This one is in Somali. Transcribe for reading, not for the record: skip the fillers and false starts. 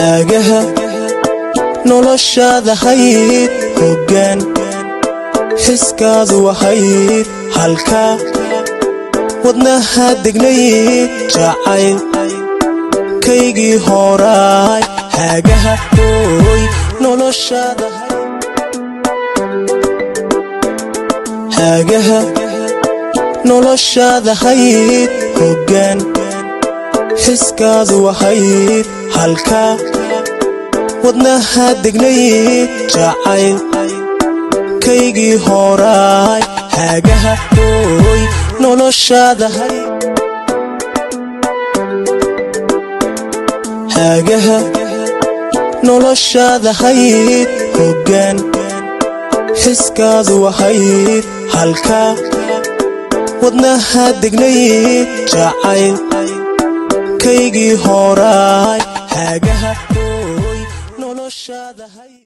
hagaha noloshada hayd hoggaan xiskaadu wahayd halka wadnaha degnayd jacayl kaygii horaay hagaha hooy noloshada hagaha noloshada hayd hoggaan xiskaadu wahayd halka wadnaha degnayd jacayl kaygii horaay hagaha hooy noloshada hagaha noloshada hayd hoggaan xiskaadu wahayd halka wadnaha degnayd jacayl kaygii horaay hagaha hooy noloshada